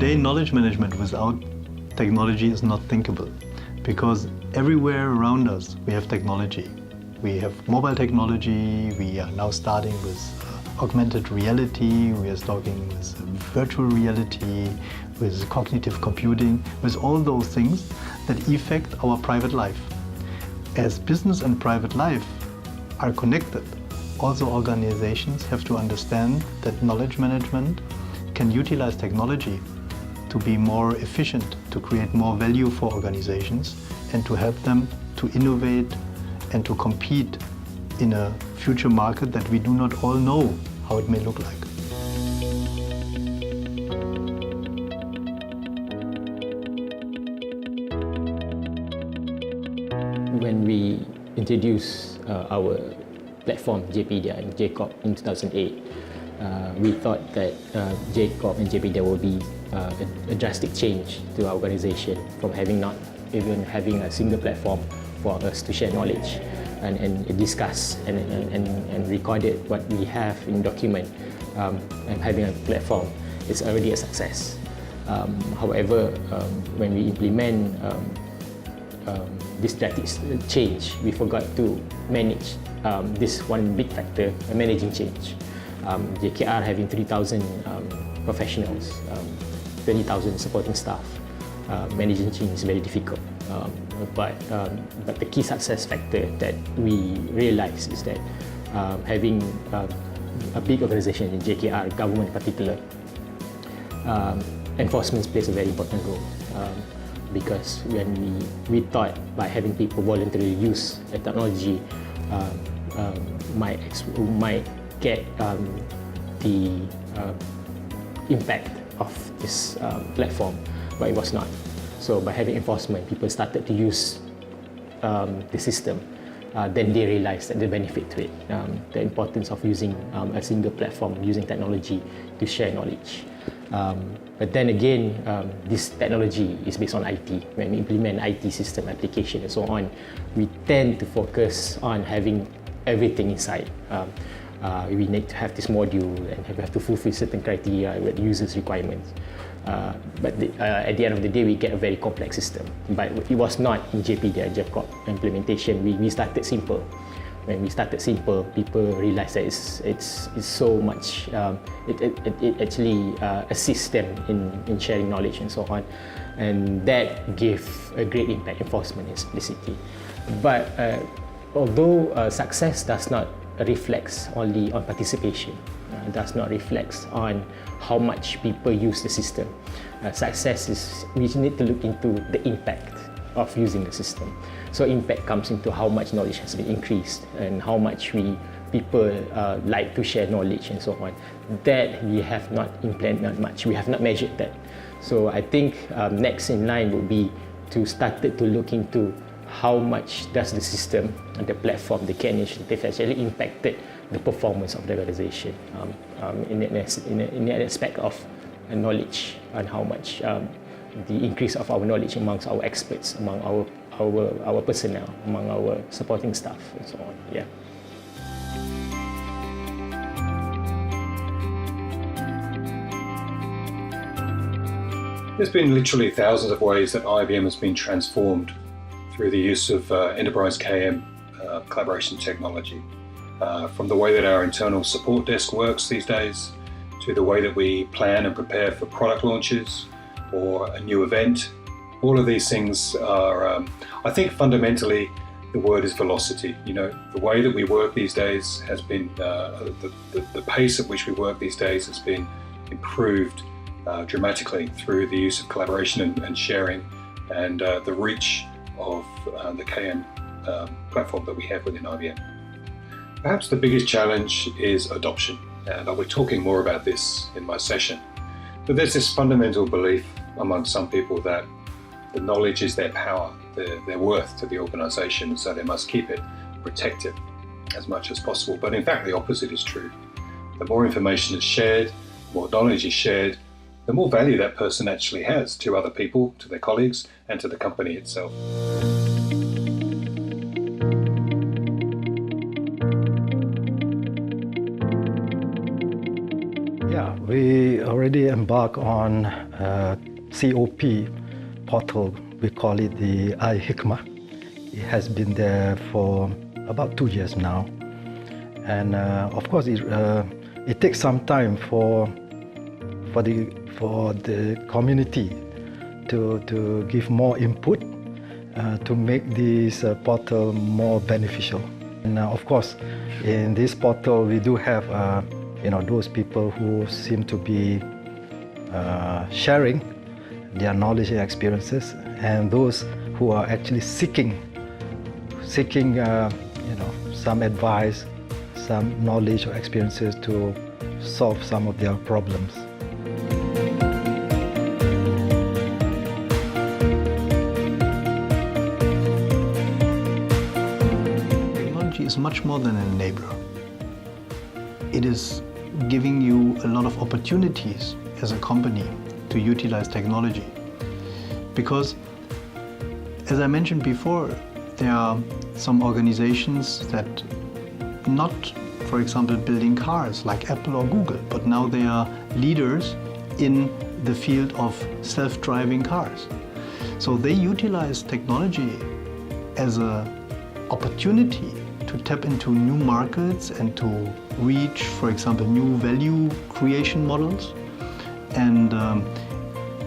Today, knowledge management without technology is not thinkable, because everywhere around us we have technology. We have mobile technology, we are now starting with augmented reality, we are starting with virtual reality, with cognitive computing, with all those things that affect our private life. As business and private life are connected, also organizations have to understand that knowledge management can utilize technology to be more efficient, to create more value for organizations, and to help them to innovate and to compete in a future market that we do not all know how it may look like. When we introduced our platform JPedia and JCorp in 2008, we thought that JCorp and JPedia will be a drastic change to our organization, from not even having a single platform for us to share knowledge and discuss and record it what we have in document, and having a platform is already a success. However, when we implement this drastic change, we forgot to manage this one big factor, managing change. JKR having 3,000 professionals, 20,000 supporting staff, managing change is very difficult. But the key success factor that we realized is that having a big organization in JKR, government in particular, enforcement plays a very important role. Because when we thought by having people voluntarily use the technology might get the impact of this platform, but it was not. So by having enforcement, people started to use the system. Then they realized that the benefit to it, the importance of using a single platform, using technology to share knowledge. But then again, this technology is based on IT. When we implement IT system, application and so on, we tend to focus on having everything inside. We need to have this module and we have to fulfill certain criteria with users' requirements. But at the end of the day, we get a very complex system. But it was not in JPedia, JCorp implementation. We started simple. When we started simple, people realized that it's so much. It actually assists them in sharing knowledge and so on, and that gave a great impact, enforcement and simplicity. But although success does not reflect only on participation, does not reflect on how much people use the system. Success is we need to look into the impact of using the system. So impact comes into how much knowledge has been increased and how much people like to share knowledge and so on. That we have not implemented much. We have not measured that. So I think next in line would be to start to look into how much does the system and the platform, the KX initiative actually impacted the performance of the organization in the aspect of knowledge, and how much the increase of our knowledge amongst our experts, among our personnel, among our supporting staff and so on. Yeah. There's been literally thousands of ways that IBM has been transformed through the use of enterprise KM collaboration technology. From the way that our internal support desk works these days, to the way that we plan and prepare for product launches or a new event. All of these things are, I think fundamentally, the word is velocity. You know, the way that we work these days has been, the pace at which we work these days has been improved dramatically through the use of collaboration and sharing, and the reach of the KM platform that we have within IBM. Perhaps the biggest challenge is adoption, and I'll be talking more about this in my session. But there's this fundamental belief among some people that the knowledge is their power, their worth to the organization, so they must keep it, protect it as much as possible. But in fact, the opposite is true. The more information is shared, the more knowledge is shared, the more value that person actually has to other people, to their colleagues, and to the company itself. We already embarked on a COP portal. We call it the iHikmah. It has been there for about 2 years now. And of course, it takes some time for the community to give more input to make this portal more beneficial. And of course, in this portal, we do have those people who seem to be sharing their knowledge and experiences, and those who are actually seeking some advice, some knowledge or experiences to solve some of their problems. Technology is much more than an enabler. It is giving you a lot of opportunities as a company to utilize technology. Because, as I mentioned before, there are some organizations that not, for example, building cars like Apple or Google, but now they are leaders in the field of self-driving cars. So they utilize technology as an opportunity to tap into new markets and to reach, for example, new value creation models. And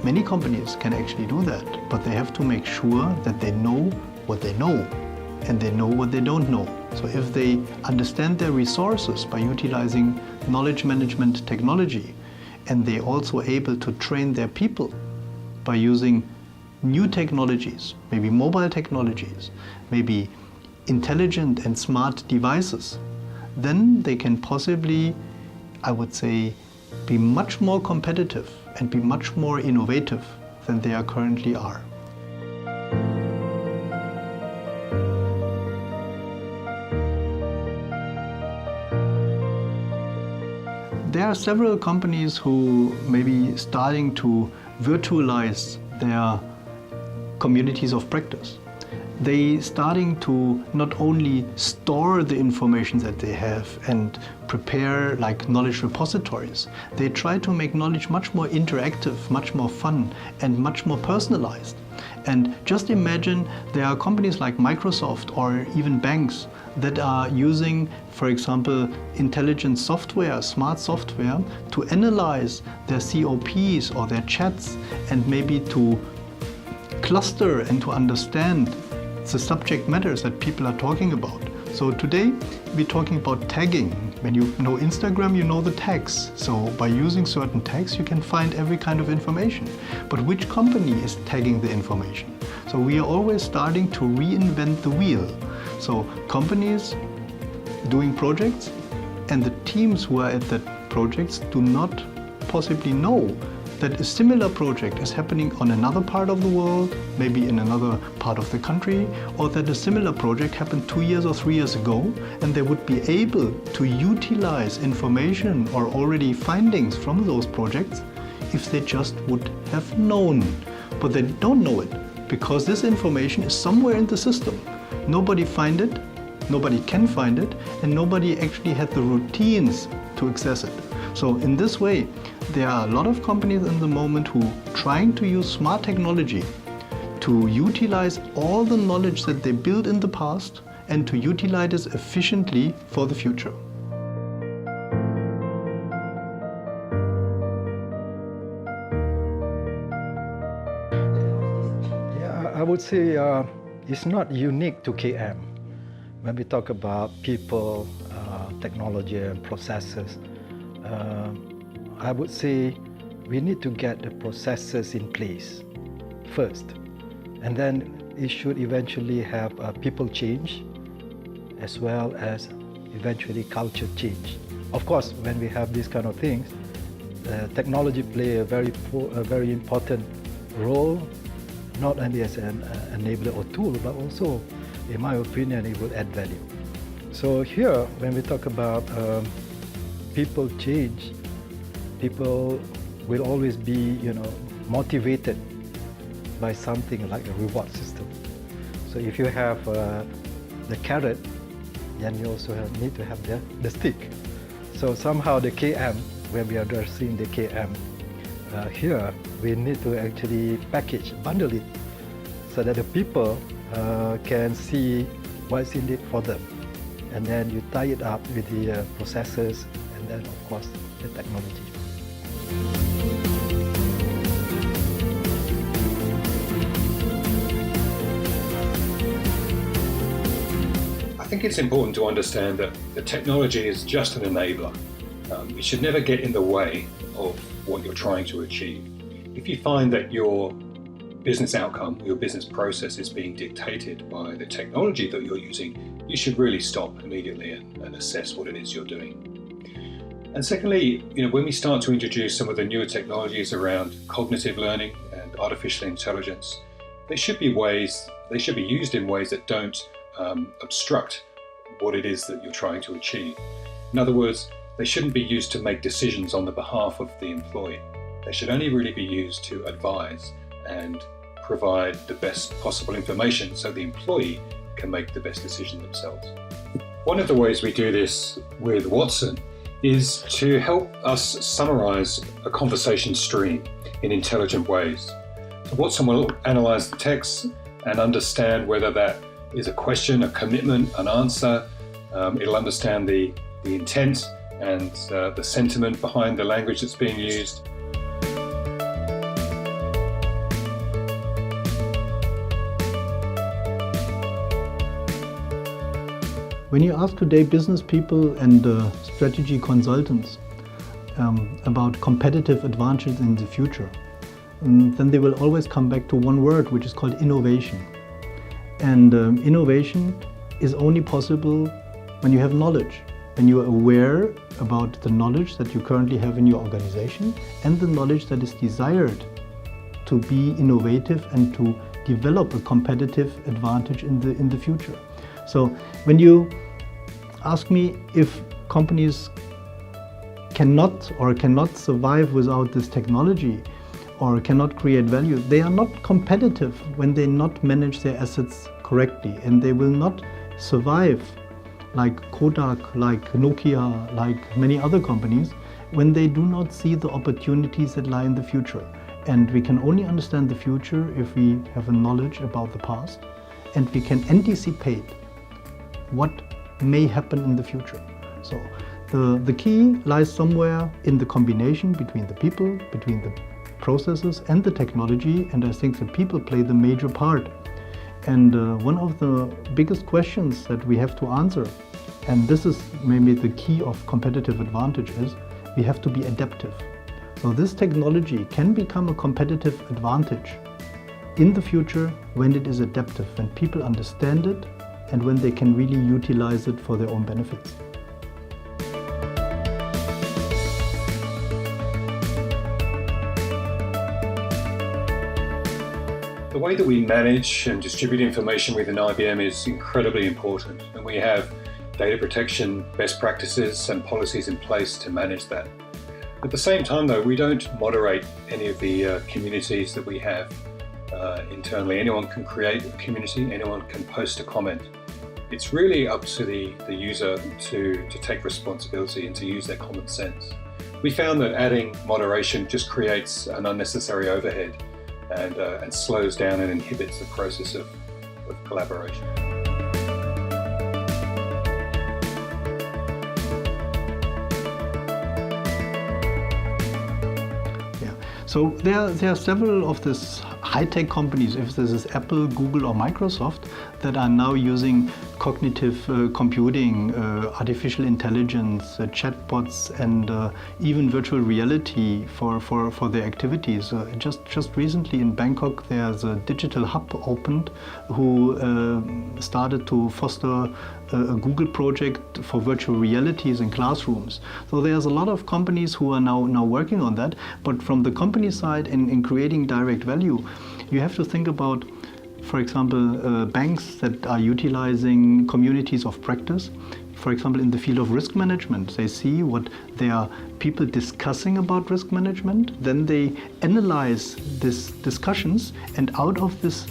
many companies can actually do that, but they have to make sure that they know what they know and they know what they don't know. So if they understand their resources by utilizing knowledge management technology, and they're also able to train their people by using new technologies, maybe mobile technologies, maybe intelligent and smart devices, then they can possibly, I would say, be much more competitive and be much more innovative than they are currently are. There are several companies who may be starting to virtualize their communities of practice. They starting to not only store the information that they have and prepare like knowledge repositories, they try to make knowledge much more interactive, much more fun, and much more personalized. And just imagine there are companies like Microsoft or even banks that are using, for example, intelligent software, smart software, to analyze their COPs or their chats and maybe to cluster and to understand the subject matters that people are talking about. So today we're talking about tagging. When you know Instagram, you know the tags. So by using certain tags, you can find every kind of information. But which company is tagging the information? So we are always starting to reinvent the wheel. So companies doing projects and the teams who are at that projects do not possibly know that a similar project is happening on another part of the world, maybe in another part of the country, or that a similar project happened 2 years or 3 years ago, and they would be able to utilize information or already findings from those projects if they just would have known. But they don't know it because this information is somewhere in the system. Nobody find it, nobody can find it, and nobody actually had the routines to access it. So in this way, there are a lot of companies in the moment who are trying to use smart technology to utilize all the knowledge that they built in the past and to utilize it efficiently for the future. Yeah, I would say it's not unique to KM. When we talk about people, technology and processes, I would say we need to get the processes in place first, and then it should eventually have people change as well as eventually culture change. Of course, when we have these kind of things, technology play a very important role, not only as an enabler or tool, but also, in my opinion, it will add value. So here, when we talk about people change, people will always be, motivated by something like a reward system. So if you have the carrot, then you also need to have the stick. So somehow the KM when we are addressing the KM here, we need to actually package, bundle it, so that the people can see what's in it for them. And then you tie it up with the processes and then, of course, the technology. I think it's important to understand that the technology is just an enabler. It should never get in the way of what you're trying to achieve. If you find that your business outcome, your business process is being dictated by the technology that you're using, you should really stop immediately and assess what it is you're doing. And secondly, when we start to introduce some of the newer technologies around cognitive learning and artificial intelligence, they should be used in ways that don't obstruct what it is that you're trying to achieve. In other words, they shouldn't be used to make decisions on the behalf of the employee. They should only really be used to advise and provide the best possible information so the employee can make the best decision themselves. One of the ways we do this with Watson is to help us summarize a conversation stream in intelligent ways. So Watson will analyze the text and understand whether that is a question, a commitment, an answer. It'll understand the intent and the sentiment behind the language that's being used. When you ask today business people and strategy consultants about competitive advantages in the future, then they will always come back to one word, which is called innovation. And innovation is only possible when you have knowledge, when you are aware about the knowledge that you currently have in your organization and the knowledge that is desired to be innovative and to develop a competitive advantage in the future. So when you ask me if companies cannot survive without this technology or cannot create value, they are not competitive when they not manage their assets correctly, and they will not survive like Kodak, like Nokia, like many other companies when they do not see the opportunities that lie in the future. And we can only understand the future if we have a knowledge about the past and we can anticipate what may happen in the future. So the key lies somewhere in the combination between the people, between the processes and the technology, and I think the people play the major part. And one of the biggest questions that we have to answer, and this is maybe the key of competitive advantage, is we have to be adaptive. So this technology can become a competitive advantage in the future when it is adaptive, when people understand it and when they can really utilize it for their own benefits. The way that we manage and distribute information within IBM is incredibly important, and we have data protection best practices and policies in place to manage that. At the same time though, we don't moderate any of the communities that we have internally. Anyone can create a community, anyone can post a comment. It's really up to the user to take responsibility and to use their common sense. We found that adding moderation just creates an unnecessary overhead and slows down and inhibits the process of collaboration. So there are several of these high-tech companies, if this is Apple, Google or Microsoft, that are now using cognitive computing, artificial intelligence, chatbots and even virtual reality for their activities. Just recently in Bangkok there's a digital hub opened who started to foster a Google project for virtual realities in classrooms. So there's a lot of companies who are now working on that, but from the company side in creating direct value, you have to think about, for example, banks that are utilizing communities of practice. For example, in the field of risk management, they see what there are people discussing about risk management, then they analyze these discussions, and out of this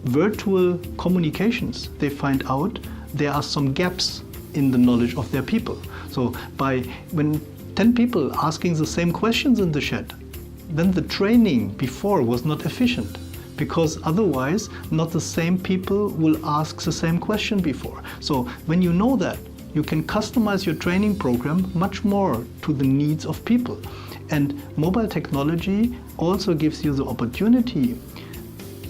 virtual communications, they find out there are some gaps in the knowledge of their people. So when 10 people asking the same questions in the chat, then the training before was not efficient, because otherwise not the same people will ask the same question before. So when you know that, you can customize your training program much more to the needs of people. And mobile technology also gives you the opportunity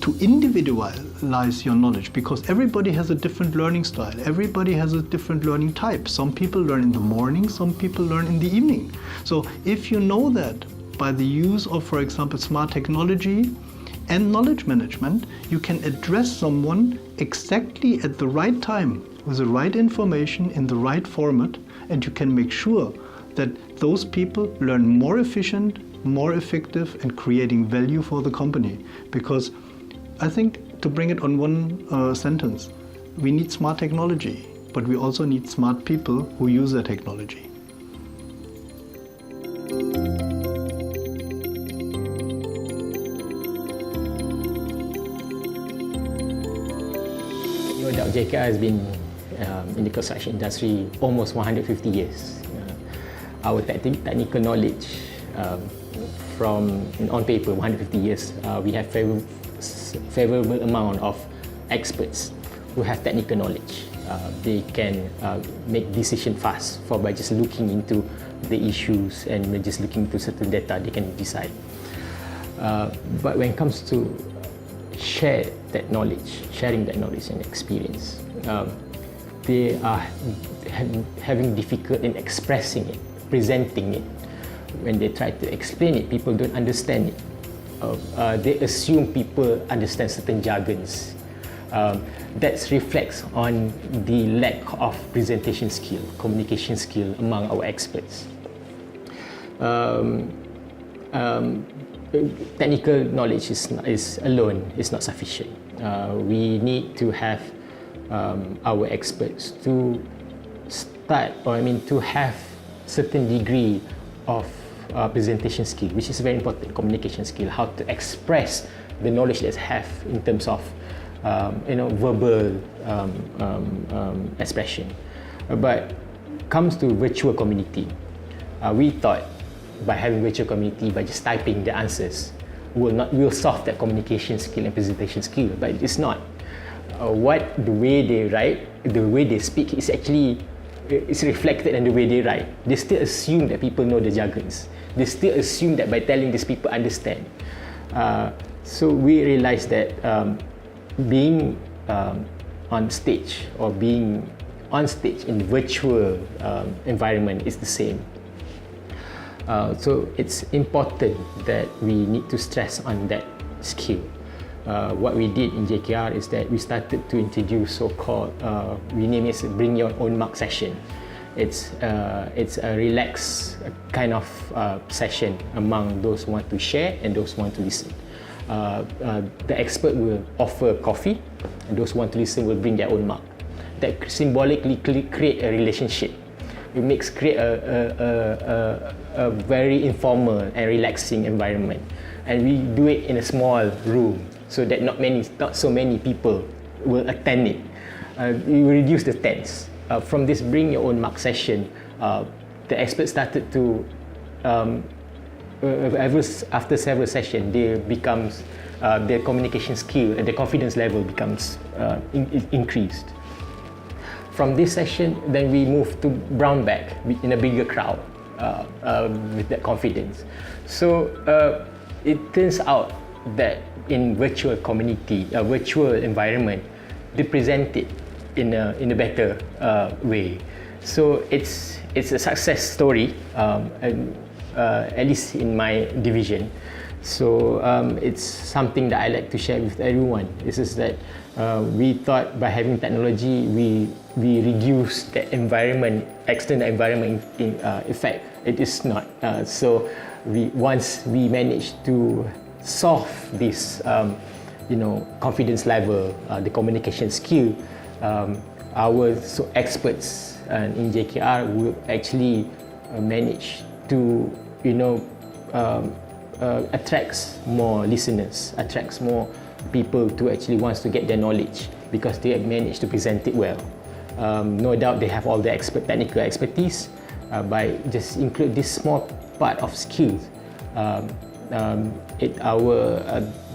to individualize your knowledge, because everybody has a different learning style. Everybody has a different learning type. Some people learn in the morning, some people learn in the evening. So if you know that by the use of, for example, smart technology and knowledge management, you can address someone exactly at the right time with the right information in the right format, and you can make sure that those people learn more efficient, more effective, and creating value for the company. Because I think, to bring it on one sentence, we need smart technology, but we also need smart people who use that technology. No doubt JKR has been in the construction industry almost 150 years. Our technical knowledge from on paper 150 years, we have favorable amount of experts who have technical knowledge. They can make decision fast by just looking into the issues and just looking into certain data, they can decide. But when it comes to sharing that knowledge and experience, they are having difficulty in expressing it, presenting it. When they try to explain it, people don't understand it. They assume people understand certain jargons. That reflects on the lack of presentation skill, communication skill among our experts. Technical knowledge alone is not sufficient. We need to have our experts to to have certain degree of presentation skill, which is very important, communication skill, how to express the knowledge that they have in terms of verbal expression. But comes to virtual community, we thought by having virtual community, by just typing the answers, will solve that communication skill and presentation skill, but it's not. The way they write, the way they speak is actually it's reflected in the way they write. They still assume that people know the jargons. They still assume that by telling these people understand. So we realized that being on stage or being on stage in virtual environment is the same. So it's important that we need to stress on that skill. What we did in JKR is that we started to introduce so-called, we name it Bring Your Own Mark session. It's a relaxed kind of session among those who want to share and those who want to listen. The expert will offer coffee, and those who want to listen will bring their own mark. That symbolically create a relationship. It create a very informal and relaxing environment, and we do it in a small room so that not so many people will attend it. We reduce the tense. From this Bring Your Own Mark session, the experts started to after several sessions, their communication skill and their confidence level becomes increased. From this session, then we move to brown bag in a bigger crowd with that confidence. So it turns out that in virtual community, a virtual environment, they present it in a better way. So it's a success story, at least in my division. So it's something that I like to share with everyone. This is that we thought by having technology, we reduce the external environment effect. It is not. So once we managed to solve this, confidence level, the communication skill, our experts in JKR will actually manage to, attracts more listeners, attracts more people to actually wants to get their knowledge because they have managed to present it well. No doubt they have all the technical expertise, by just include this small part of skills,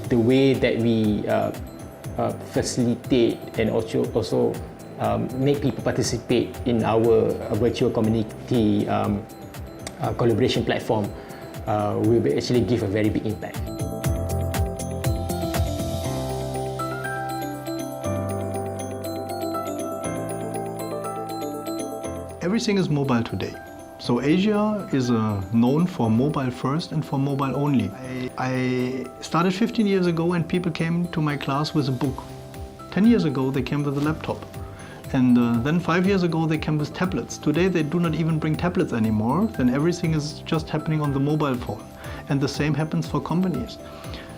the way that we facilitate and also make people participate in our virtual community collaboration platform will actually give a very big impact. Everything is mobile today. So Asia is known for mobile first and for mobile only. I started 15 years ago and people came to my class with a book. 10 years ago they came with a laptop. And then 5 years ago they came with tablets. Today they do not even bring tablets anymore. Then everything is just happening on the mobile phone. And the same happens for companies.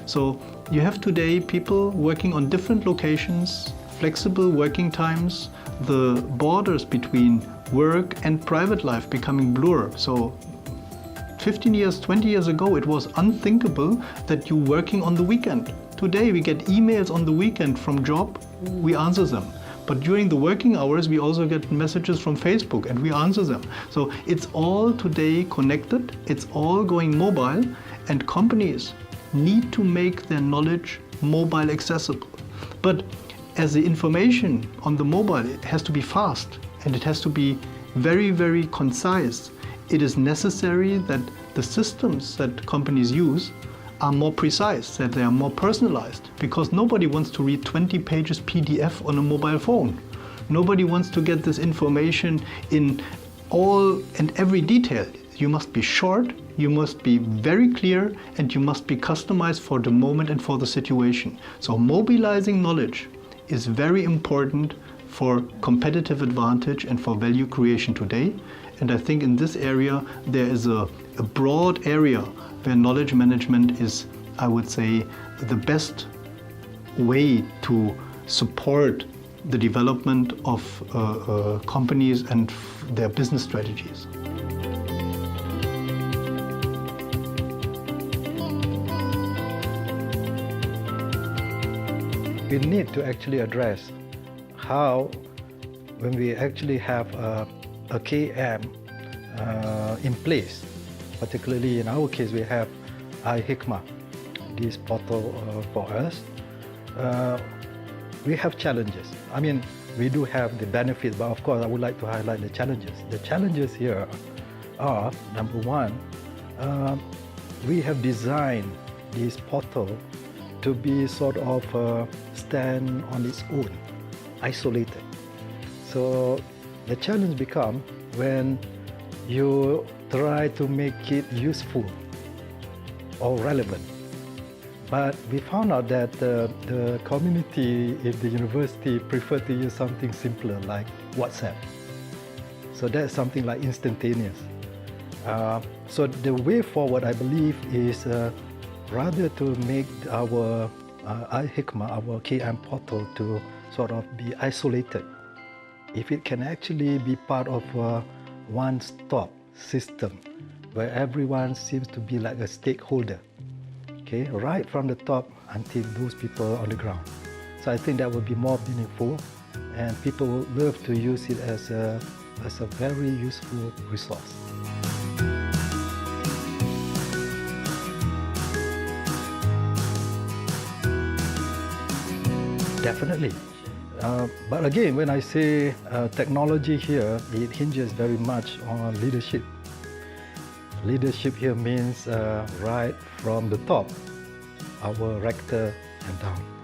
So you have today people working on different locations, flexible working times, the borders between work and private life becoming blur. So 15 years, 20 years ago, it was unthinkable that you're working on the weekend. Today we get emails on the weekend from job, we answer them. But during the working hours, we also get messages from Facebook and we answer them. So it's all today connected, it's all going mobile, and companies need to make their knowledge mobile accessible. But as the information on the mobile, it has to be fast and it has to be very, very concise. It is necessary that the systems that companies use are more precise, that they are more personalized, because nobody wants to read 20 pages PDF on a mobile phone. Nobody wants to get this information in all and every detail. You must be short, you must be very clear, and you must be customized for the moment and for the situation. So mobilizing knowledge is very important for competitive advantage and for value creation today. And I think in this area, there is a broad area where knowledge management is, I would say, the best way to support the development of companies and their business strategies. We need to actually address how, when we actually have a KM in place, particularly in our case, we have iHikmah, this portal for us. We have challenges. I mean, we do have the benefits, but of course, I would like to highlight the challenges. The challenges here are, number one, we have designed this portal to be sort of stand on its own, isolated. So the challenge becomes when you try to make it useful or relevant. But we found out that the community in the university prefer to use something simpler like WhatsApp. So that's something like instantaneous. So the way forward, I believe, is rather to make our iHikmah, our KM portal, to sort of be isolated. If it can actually be part of a one-stop system where everyone seems to be like a stakeholder, okay, right from the top until those people on the ground. So I think that would be more meaningful, and people will love to use it as a very useful resource. Definitely. But again, when I say technology here, it hinges very much on leadership. Leadership here means right from the top, our rector and down.